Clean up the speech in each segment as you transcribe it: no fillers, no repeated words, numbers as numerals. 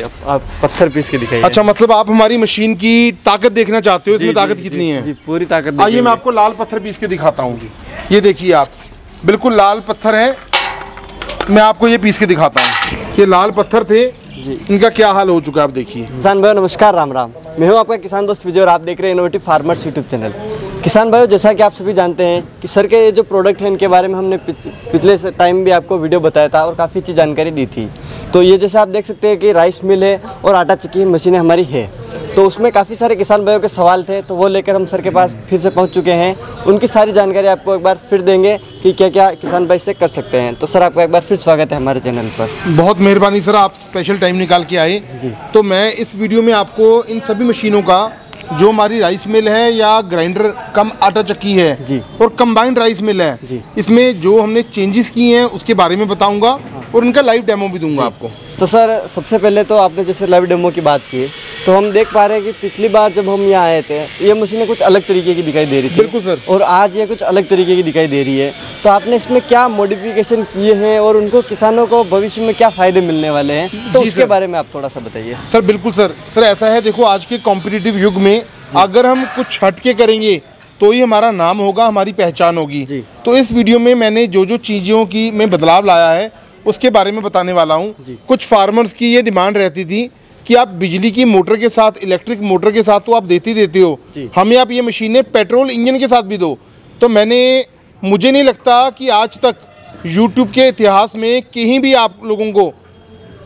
आप पत्थर पीस के दिखाइए। अच्छा, मतलब आप हमारी मशीन की ताकत देखना चाहते हो, इसमें ताकत कितनी है? जी, पूरी ताकत। आइए मैं आपको लाल पत्थर पीस के दिखाता हूँ। ये देखिए आप, बिल्कुल लाल पत्थर है। मैं आपको ये पीस के दिखाता हूँ। ये लाल पत्थर थे, इनका क्या हाल हो चुका है आप देखिए। किसान भाइयों नमस्कार, राम राम। मैं हूँ आपका किसान दोस्त विजय और आप देख रहे हैं इनोवेटिव फार्मर्स यूट्यूब चैनल। किसान भाइयों, जैसा कि आप सभी जानते हैं कि सर के जो प्रोडक्ट हैं इनके बारे में हमने पिछले टाइम भी आपको वीडियो बताया था और काफ़ी अच्छी जानकारी दी थी। तो ये जैसे आप देख सकते हैं कि राइस मिल है और आटा चक्की मशीनें हमारी है, तो उसमें काफ़ी सारे किसान भाइयों के सवाल थे, तो वो लेकर हम सर के पास फिर से पहुंच चुके हैं। उनकी सारी जानकारी आपको एक बार फिर देंगे कि क्या क्या किसान भाई से कर सकते हैं। तो सर आपका एक बार फिर स्वागत है हमारे चैनल पर। बहुत मेहरबानी सर, आप स्पेशल टाइम निकाल के आए जी। तो मैं इस वीडियो में आपको इन सभी मशीनों का, जो हमारी राइस मिल है या ग्राइंडर कम आटा चक्की है जी, और कंबाइंड राइस मिल है जी, इसमें जो हमने चेंजेस किए हैं उसके बारे में बताऊंगा और इनका लाइव डेमो भी दूंगा आपको। तो सर सबसे पहले तो आपने जैसे लाइव डेमो की बात की, तो हम देख पा रहे हैं कि पिछली बार जब हम यहाँ आए थे ये मशीनें कुछ अलग तरीके की दिखाई दे रही थी। बिल्कुल सर। और आज ये कुछ अलग तरीके की दिखाई दे रही है। तो आपने इसमें क्या मॉडिफिकेशन किए हैं और उनको किसानों को भविष्य में क्या फ़ायदे मिलने वाले हैं, तो उसके बारे में आप थोड़ा सा बताइए। सर बिल्कुल सर ऐसा है, देखो आज के कॉम्पिटिटिव युग में अगर हम कुछ हटके करेंगे तो ही हमारा नाम होगा, हमारी पहचान होगी। तो इस वीडियो में मैंने जो जो चीज़ों की में बदलाव लाया है उसके बारे में बताने वाला हूँ। कुछ फार्मर्स की ये डिमांड रहती थी कि आप बिजली की मोटर के साथ, इलेक्ट्रिक मोटर के साथ तो आप देते हो, हमें आप ये मशीनें पेट्रोल इंजन के साथ भी दो। तो मुझे नहीं लगता कि आज तक यूट्यूब के इतिहास में कहीं भी आप लोगों को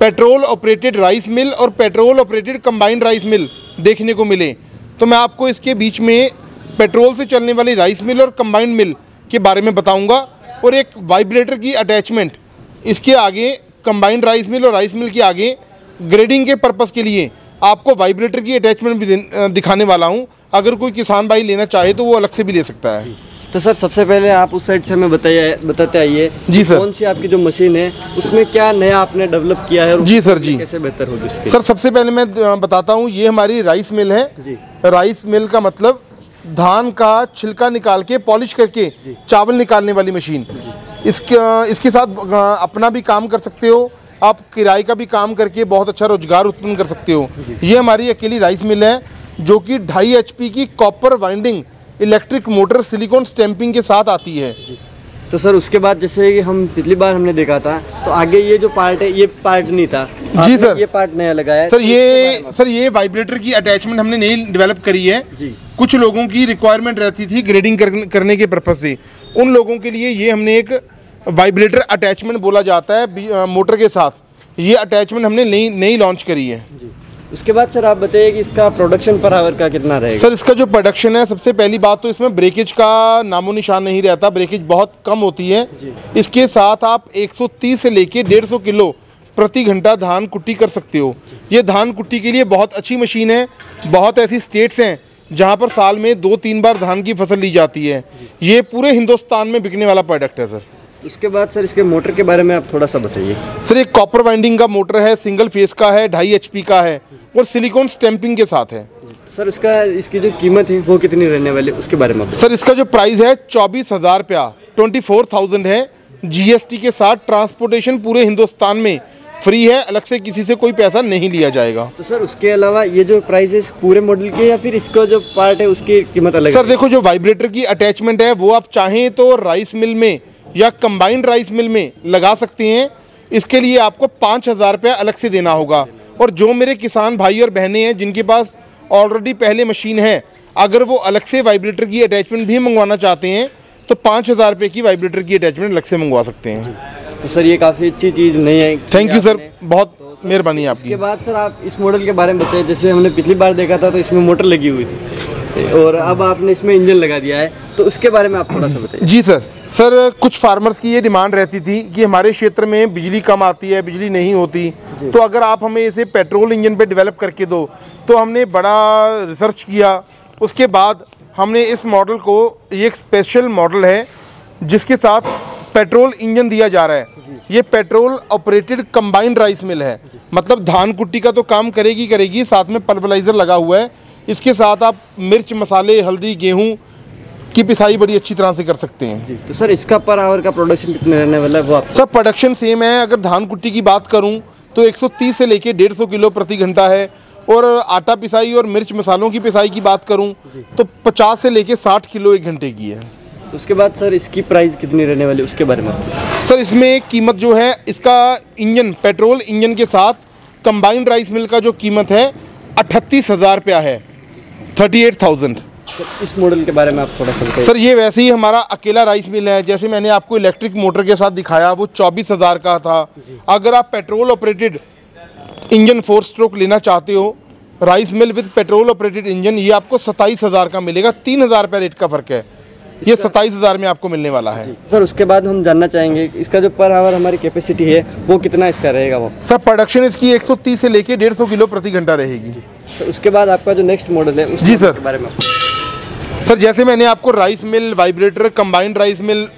पेट्रोल ऑपरेटेड राइस मिल और petrol operated combined rice mill देखने को मिले। तो मैं आपको इसके बीच में पेट्रोल से चलने वाली राइस मिल और कंबाइंड मिल के बारे में बताऊंगा, और एक वाइब्रेटर की अटैचमेंट इसके आगे, कंबाइंड राइस मिल और राइस मिल के आगे ग्रेडिंग के पर्पस के लिए आपको वाइब्रेटर की अटैचमेंट भी दिखाने वाला हूं। अगर कोई किसान भाई लेना चाहे तो वो अलग से भी ले सकता है। तो सर सबसे पहले आप उस साइड से हमें बताते आइए जी सर, कौन सी आपकी जो मशीन है उसमें क्या नया आपने डेवलप किया है और जी सर जी कैसे बेहतर होगी उसके। सर सबसे पहले मैं बताता हूँ, ये हमारी राइस मिल है जी। राइस मिल का मतलब धान का छिलका निकाल के पॉलिश करके चावल निकालने वाली मशीन। इसके साथ अपना भी काम कर सकते हो, आप किराए का भी काम करके बहुत अच्छा रोजगार उत्पन्न कर सकते हो। ये हमारी अकेली राइस मिल है जो कि 2.5 HP की copper winding electric motor silicon stamping के साथ आती है। तो सर उसके बाद जैसे कि हम पिछली बार हमने देखा था, तो आगे ये जो पार्ट है ये पार्ट नहीं था जी सर, ये पार्ट नया लगाया है। सर ये वाइब्रेटर की अटैचमेंट हमने नई डेवलप करी है जी। कुछ लोगों की रिक्वायरमेंट रहती थी ग्रेडिंग करने के पर्पज से, उन लोगों के लिए ये हमने एक वाइब्रेटर अटैचमेंट बोला जाता है मोटर के साथ, ये अटैचमेंट हमने नई लॉन्च करी है जी। उसके बाद सर आप बताइए कि इसका प्रोडक्शन पर आवर का कितना रहेगा। सर इसका जो प्रोडक्शन है, सबसे पहली बात तो इसमें ब्रेकेज का नामो निशान नहीं रहता, ब्रेकेज बहुत कम होती है जी। इसके साथ आप 130 से लेके 150 किलो प्रति घंटा धान कुट्टी कर सकते हो। ये धान कुट्टी के लिए बहुत अच्छी मशीन है। बहुत ऐसी स्टेट्स हैं जहाँ पर साल में 2-3 बार धान की फसल ली जाती है। ये पूरे हिंदुस्तान में बिकने वाला प्रोडक्ट है सर। उसके बाद सर इसके मोटर के बारे में आप थोड़ा सा बताइए। सर एक कॉपर वाइंडिंग का मोटर है, सिंगल फेस का है, 2.5 HP का है और सिलिकॉन स्टैंपिंग के साथ है। सर इसकी जो कीमत है वो कितनी रहने वाली है उसके बारे में? सर इसका जो प्राइस है 24,000 रुपया, 24,000 है, GST के साथ। ट्रांसपोर्टेशन पूरे हिंदुस्तान में फ्री है, अलग से किसी से कोई पैसा नहीं लिया जाएगा। तो सर उसके अलावा ये जो प्राइस है पूरे मॉडल के, या फिर इसका जो पार्ट है उसकी कीमत अलग? सर देखो, जो वाइब्रेटर की अटैचमेंट है वो आप चाहें तो राइस मिल में या कंबाइंड राइस मिल में लगा सकते हैं। इसके लिए आपको 5,000 रुपया अलग से देना होगा। और जो मेरे किसान भाई और बहनें हैं जिनके पास ऑलरेडी पहले मशीन है, अगर वो अलग से वाइब्रेटर की अटैचमेंट भी मंगवाना चाहते हैं तो 5,000 रुपये की वाइब्रेटर की अटैचमेंट अलग से मंगवा सकते हैं। तो सर ये काफ़ी अच्छी चीज़ नहीं है। थैंक यू सर, बहुत मेहरबानी आपकी। उसके बाद सर आप इस मॉडल के बारे में बताइए। जैसे हमने पिछली बार देखा था तो इसमें मोटर लगी हुई थी और अब आपने इसमें इंजन लगा दिया है, तो उसके बारे में आप थोड़ा सा बताइए। जी सर कुछ फार्मर्स की ये डिमांड रहती थी कि हमारे क्षेत्र में बिजली कम आती है, बिजली नहीं होती, तो अगर आप हमें इसे पेट्रोल इंजन पे डेवलप करके दो। तो हमने बड़ा रिसर्च किया, उसके बाद हमने इस मॉडल को, ये एक स्पेशल मॉडल है जिसके साथ पेट्रोल इंजन दिया जा रहा है। ये petrol operated combined rice mill है, मतलब धान कुट्टी का तो काम करेगी, साथ में पल्वराइजर लगा हुआ है। इसके साथ आप मिर्च, मसाले, हल्दी, गेहूँ की पिसाई बड़ी अच्छी तरह से कर सकते हैं जी। तो सर इसका पर आवर का प्रोडक्शन कितने रहने वाला है वो आप? सर प्रोडक्शन सेम है। अगर धान कुट्टी की बात करूं तो 130 से लेके 150 किलो प्रति घंटा है। और आटा पिसाई और मिर्च मसालों की पिसाई की बात करूं तो 50 से लेके 60 किलो 1 घंटे की है। तो उसके बाद सर इसकी प्राइस कितनी रहने वाली उसके बारे में बताइए। सर इसमें कीमत जो है, इसका इंजन पेट्रोल इंजन के साथ कंबाइंड राइस मिल का जो कीमत है 38,000 रुपया है, 38,000। इस मॉडल के बारे में आप थोड़ा सा बताइए। सर ये वैसे ही हमारा अकेला राइस मिल है, जैसे मैंने आपको इलेक्ट्रिक मोटर के साथ दिखाया वो 24,000 का था। अगर आप पेट्रोल ऑपरेटेड इंजन 4 स्ट्रोक लेना चाहते हो, rice mill with petrol operated engine, ये आपको 27,000 का मिलेगा। 3,000 रुपये रेट का फ़र्क है, ये 27,000 में आपको मिलने वाला है। सर उसके बाद हम जानना चाहेंगे कि इसका जो पर आवर हमारी कैपेसिटी है वो कितना इसका रहेगा वो। सर प्रोडक्शन इसकी 130 से लेके 150 किलो प्रति घंटा रहेगी। सर उसके बाद आपका जो नेक्स्ट मॉडल है उस जी सर के बारे में। सर जैसे मैंने आपको rice mill, vibrator, combined rice mill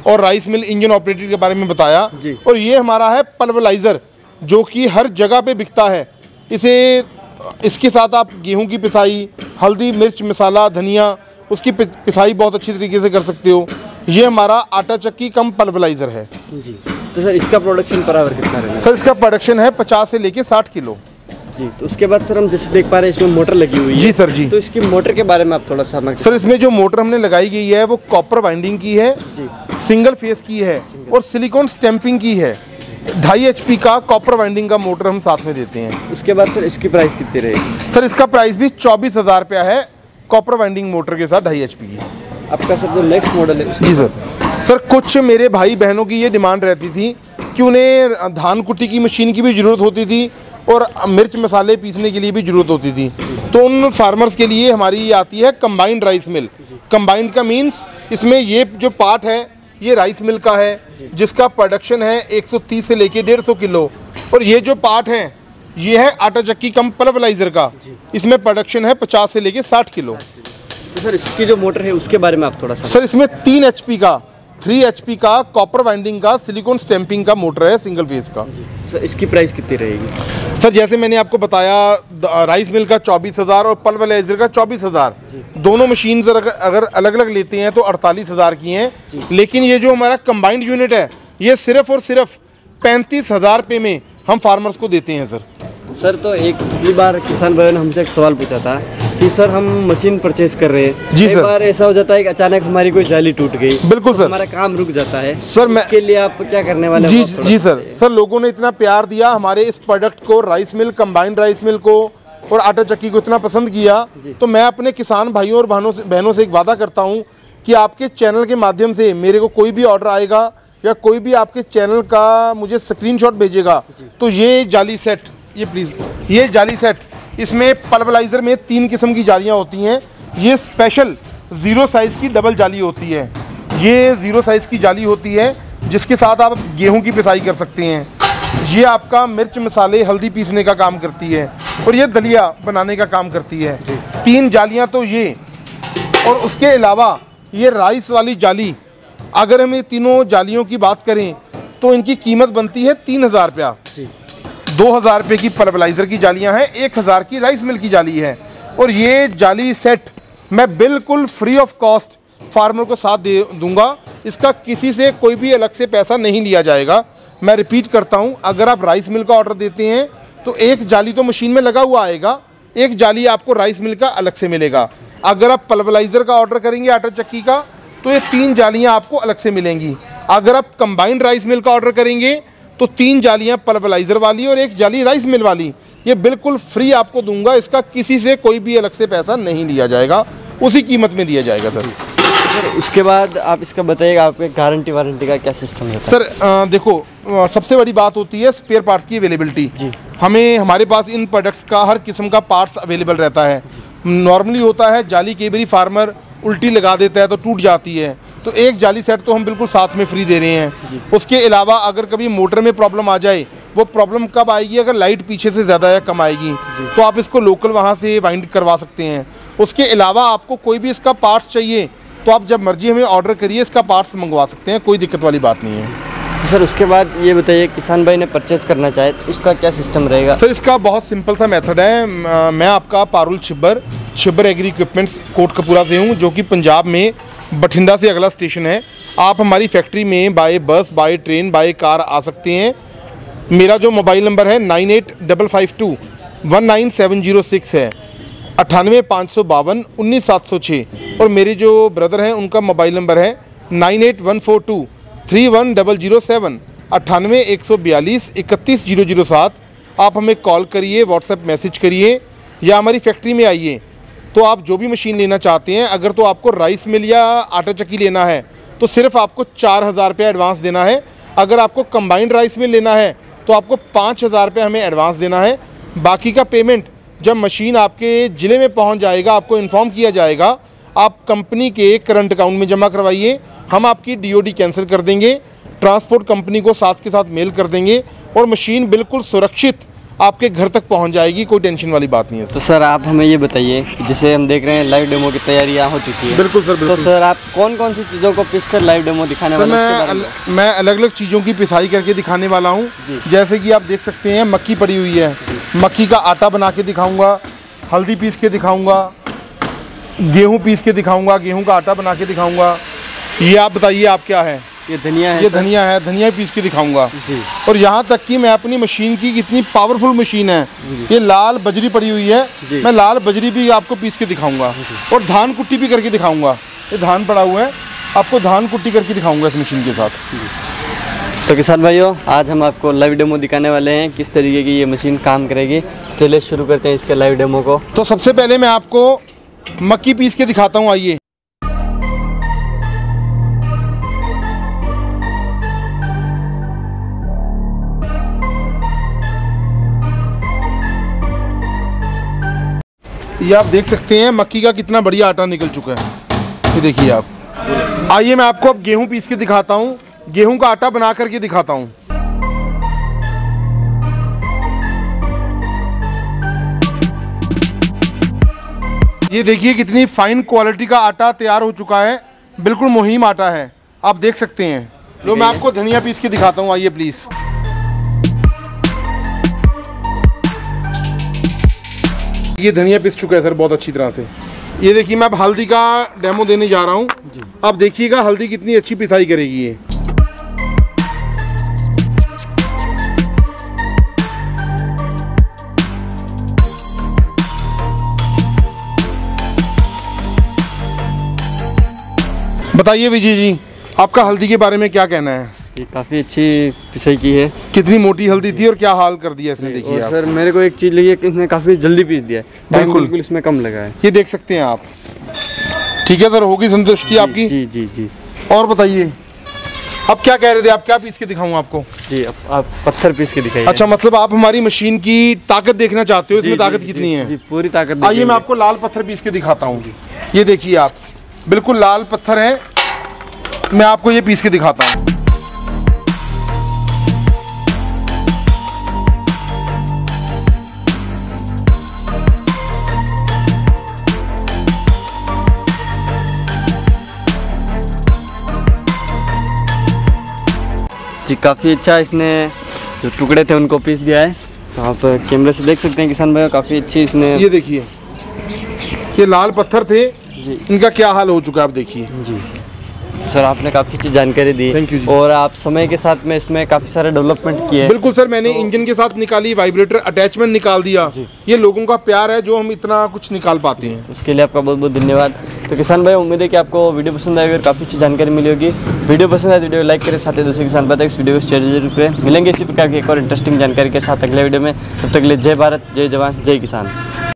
और राइस मिल इंजन ऑपरेटेड के बारे में बताया जी। और ये हमारा है पल्वराइज़र, जो कि हर जगह पे बिकता है। इसके साथ आप गेहूं की पिसाई, हल्दी, मिर्च, मसाला, धनिया, उसकी पिसाई बहुत अच्छी तरीके से कर सकते हो। ये हमारा आटा चक्की कम पल्वराइज़र है जी। तो सर इसका प्रोडक्शन पर आवर कितना रहेगा? सर इसका प्रोडक्शन है 50 से लेके 60 किलो जी। तो उसके बाद सर हम जैसे देख पा रहे हैं इसमें मोटर लगी हुई है। जी सर जी। तो इसकी मोटर के बारे में आप थोड़ा सा सर इसमें जो मोटर हमने लगाई गई है वो कॉपर वाइंडिंग की है जी, सिंगल फेस की है और सिलिकॉन स्टैंपिंग की है। 2.5 HP का कॉपर वाइंडिंग का मोटर हम साथ में देते हैं। उसके बाद सर इसकी प्राइस कितनी रहेगी? सर इसका प्राइस भी 24,000 रुपया है, कॉपर वाइंडिंग मोटर के साथ 2.5 HP की। आपका सर जो नेक्स्ट मॉडल है जी सर कुछ मेरे भाई बहनों की ये डिमांड रहती थी कि उन्हें धान कुट्टी की मशीन की भी ज़रूरत होती थी और मिर्च मसाले पीसने के लिए भी ज़रूरत होती थी। तो उन फार्मर्स के लिए हमारी ये आती है कंबाइंड राइस मिल। कंबाइंड का मीन्स इसमें ये जो पार्ट है ये राइस मिल का है, जिसका प्रोडक्शन है 130 से लेके 150 किलो। और ये जो पार्ट है ये है आटा चक्की कम पल्वराइज़र का, इसमें प्रोडक्शन है 50 से लेके 60 किलो। तो सर इसकी जो मोटर है उसके बारे में आप थोड़ा सा। सर इसमें 3 HP का कॉपर वाइंडिंग का सिलिकॉन स्टैंपिंग का मोटर है सिंगल फेस का। सर इसकी प्राइस कितनी रहेगी? सर जैसे मैंने आपको बताया राइस मिल का 24,000 और पल्वराइज़र का 24,000। दोनों मशीन अगर अलग अलग लेते हैं तो 48,000 की हैं, लेकिन ये जो हमारा कंबाइंड यूनिट है ये सिर्फ और सिर्फ 35,000 रुपये में हम फार्मर्स को देते हैं। सर तो एक पिछली बार किसान भाई ने हमसे एक सवाल पूछा था कि सर हम मशीन परचेज कर रहे हैं, जी कई सर। बार ऐसा हो जाता है कि अचानक हमारी कोई जाली टूट गई, बिल्कुल तो सर, हमारा काम रुक जाता है। सर मैं इसके लिए आप क्या करने वाले? जी सर लोगों ने इतना प्यार दिया हमारे इस प्रोडक्ट को, rice mill, combined rice mill को और आटा चक्की को इतना पसंद किया, तो मैं अपने किसान भाइयों और बहनों से एक वादा करता हूँ कि आपके चैनल के माध्यम से मेरे को कोई भी ऑर्डर आएगा या कोई भी आपके चैनल का मुझे स्क्रीनशॉट भेजेगा तो ये जाली सेट, ये प्लीज़ ये जाली सेट, इसमें पल्वराइज़र में 3 किस्म की जालियाँ होती हैं। ये स्पेशल 0 साइज़ की डबल जाली होती है। ये 0 साइज़ की जाली होती है जिसके साथ आप गेहूं की पिसाई कर सकते हैं। ये आपका मिर्च मसाले हल्दी पीसने का काम करती है और ये दलिया बनाने का काम करती है। 3 जालियाँ तो ये, और उसके अलावा ये राइस वाली जाली, अगर हम ये तीनों जालियों की बात करें तो इनकी कीमत बनती है 3,000 रुपया। 2,000 रुपये की पल्वराइज़र की जालियां हैं, 1,000 की राइस मिल की जाली है। और ये जाली सेट मैं बिल्कुल फ्री ऑफ कॉस्ट फार्मर को साथ दे दूंगा। इसका किसी से कोई भी अलग से पैसा नहीं लिया जाएगा। मैं रिपीट करता हूं, अगर आप राइस मिल का ऑर्डर देते हैं तो एक जाली तो मशीन में लगा हुआ आएगा, एक जाली आपको राइस मिल का अलग से मिलेगा। अगर आप पल्वराइज़र का ऑर्डर करेंगे आटा चक्की का तो ये 3 जालियाँ आपको अलग से मिलेंगी। अगर आप कंबाइंड राइस मिल का ऑर्डर करेंगे तो 3 जालियाँ पल्वराइज़र वाली और 1 जाली राइस मिल वाली, ये बिल्कुल फ्री आपको दूंगा। इसका किसी से कोई भी अलग से पैसा नहीं लिया जाएगा, उसी कीमत में दिया जाएगा। सर उसके बाद आप इसका बताइएगा आपके गारंटी वारंटी का क्या सिस्टम है? सर देखो, सबसे बड़ी बात होती है स्पेयर पार्ट्स की अवेलेबिलिटी। हमारे पास इन प्रोडक्ट्स का हर किस्म का पार्ट्स अवेलेबल रहता है। नॉर्मली होता है जाली कई बारी फार्मर उल्टी लगा देता है तो टूट जाती है, तो एक जाली सेट तो हम बिल्कुल साथ में फ्री दे रहे हैं। उसके अलावा अगर कभी मोटर में प्रॉब्लम आ जाए, वो प्रॉब्लम कब आएगी, अगर लाइट पीछे से ज़्यादा या कम आएगी तो आप इसको लोकल वहाँ से वाइंड करवा सकते हैं। उसके अलावा आपको कोई भी इसका पार्ट्स चाहिए तो आप जब मर्जी हमें ऑर्डर करिए, इसका पार्ट्स मंगवा सकते हैं, कोई दिक्कत वाली बात नहीं है। तो सर उसके बाद ये बताइए, किसान भाई ने परचेस करना चाहे तो उसका क्या सिस्टम रहेगा? सर इसका बहुत सिंपल सा मेथड है। मैं आपका पारुल छिब्बर एग्री इक्विपमेंट्स कोटकपूरा से हूँ, जो कि पंजाब में बठिंडा से अगला स्टेशन है। आप हमारी फैक्ट्री में बाय बस, बाय ट्रेन, बाय कार आ सकते हैं। मेरा जो मोबाइल नंबर है 9855219706 है, 9855219706। और मेरे जो ब्रदर हैं उनका मोबाइल नंबर है 9814231007, 9814231007। आप हमें कॉल करिए, व्हाट्सएप मैसेज करिए या हमारी फैक्ट्री में आइए। तो आप जो भी मशीन लेना चाहते हैं, अगर तो आपको राइस मिल या आटा चक्की लेना है तो सिर्फ आपको 4000 रुपये एडवांस देना है। अगर आपको कंबाइंड राइस मिल लेना है तो आपको 5000 रुपये हमें एडवांस देना है। बाकी का पेमेंट जब मशीन आपके ज़िले में पहुंच जाएगा, आपको इन्फॉर्म किया जाएगा, आप कंपनी के करंट अकाउंट में जमा करवाइए। हम आपकी DOD कैंसिल कर देंगे, ट्रांसपोर्ट कंपनी को साथ के साथ मेल कर देंगे और मशीन बिल्कुल सुरक्षित आपके घर तक पहुंच जाएगी। कोई टेंशन वाली बात नहीं है। तो सर आप हमें ये बताइए कि जैसे हम देख रहे हैं लाइव डेमो की तैयारियां हो चुकी है। बिल्कुल सर, बिल्कुल। तो सर आप कौन कौन सी चीज़ों को पीस कर लाइव डेमो दिखाने वाले हैं? मैं अलग अलग चीज़ों की पिसाई करके दिखाने वाला हूँ। जैसे कि आप देख सकते हैं मक्की पड़ी हुई है, मक्की का आटा बना के दिखाऊँगा, हल्दी पीस के दिखाऊँगा, गेहूँ पीस के दिखाऊँगा, गेहूँ का आटा बना के दिखाऊँगा। ये आप बताइए आप क्या है? ये धनिया है। ये धनिया है, धनिया पीस के दिखाऊंगा। और यहाँ तक कि मैं अपनी मशीन की कितनी पावरफुल मशीन है, ये लाल बजरी पड़ी हुई है, मैं लाल बजरी भी आपको पीस के दिखाऊंगा और धान कुट्टी भी करके दिखाऊंगा। ये धान पड़ा हुआ है, आपको धान कुट्टी करके दिखाऊंगा इस मशीन के साथ। तो किसान भाइयों, आज हम आपको लाइव डेमो दिखाने वाले हैं किस तरीके की ये मशीन काम करेगी। चलिए शुरू करते हैं इसके लाइव डेमो को। तो सबसे पहले मैं आपको मक्की पीस के दिखाता हूँ, आइए। ये आप देख सकते हैं मक्की का कितना बढ़िया आटा निकल चुका है, ये देखिए आप। आइए मैं आपको अब गेहूं पीस के दिखाता हूं, गेहूं का आटा बना करके दिखाता हूं। ये देखिए कितनी फाइन क्वालिटी का आटा तैयार हो चुका है, बिल्कुल मुहिम आटा है, आप देख सकते हैं। लो मैं आपको धनिया पीस के दिखाता हूं, आइए प्लीज़। ये धनिया पिस चुका है सर बहुत अच्छी तरह से। ये देखिए मैं अब हल्दी का डेमो देने जा रहा हूँ। अब देखिएगा हल्दी कितनी अच्छी पिसाई करेगी ये। बताइए विजय जी, आपका हल्दी के बारे में क्या कहना है? ये काफ़ी अच्छी पिसाई की है। कितनी मोटी हल्दी थी और क्या हाल कर दिया इसने, देखिए आप। सर मेरे को एक चीज़ लगी है कि इसने काफ़ी जल्दी पीस दिया है, बिल्कुल इसमें कम लगा है। ये देख सकते हैं आप। ठीक है सर, होगी संतुष्टि आपकी? जी जी जी। और बताइए अब क्या कह रहे थे आप, क्या पीस के दिखाऊं आपको? जी अब आप पत्थर पीस के दिखाइए। अच्छा, मतलब आप हमारी मशीन की ताकत देखना चाहते हो, इसमें ताकत कितनी है? जी पूरी ताकत। आइए मैं आपको लाल पत्थर पीस के दिखाता हूँ। ये देखिए आप, बिल्कुल लाल पत्थर है, मैं आपको ये पीस के दिखाता हूँ। जी काफ़ी अच्छा इसने जो टुकड़े थे उनको पीस दिया है। तो आप कैमरे से देख सकते हैं किसान भाई, काफ़ी अच्छी इसने। ये देखिए ये लाल पत्थर थे जी, इनका क्या हाल हो चुका है आप देखिए। जी तो सर आपने काफ़ी अच्छी जानकारी दी। थैंक यू जी। और आप समय के साथ में इसमें काफ़ी सारे डेवलपमेंट किए। बिल्कुल सर, मैंने इंजन के साथ निकाली, वाइब्रेटर अटैचमेंट निकाल दिया। ये लोगों का प्यार है जो हम इतना कुछ निकाल पाते हैं, उसके लिए आपका बहुत बहुत धन्यवाद। तो किसान भाई, उम्मीद है कि आपको वीडियो पसंद आएगी और काफ़ी अच्छी जानकारी मिली होगी। वीडियो पसंद आए तो वीडियो लाइक करें, साथ ही दूसरे किसान भाई तक इस वीडियो को शेयर जरूर करें। मिलेंगे इसी प्रकार की एक और इंटरेस्टिंग जानकारी के साथ अगले वीडियो में। तब तक के लिए जय भारत, जय जवान, जय किसान।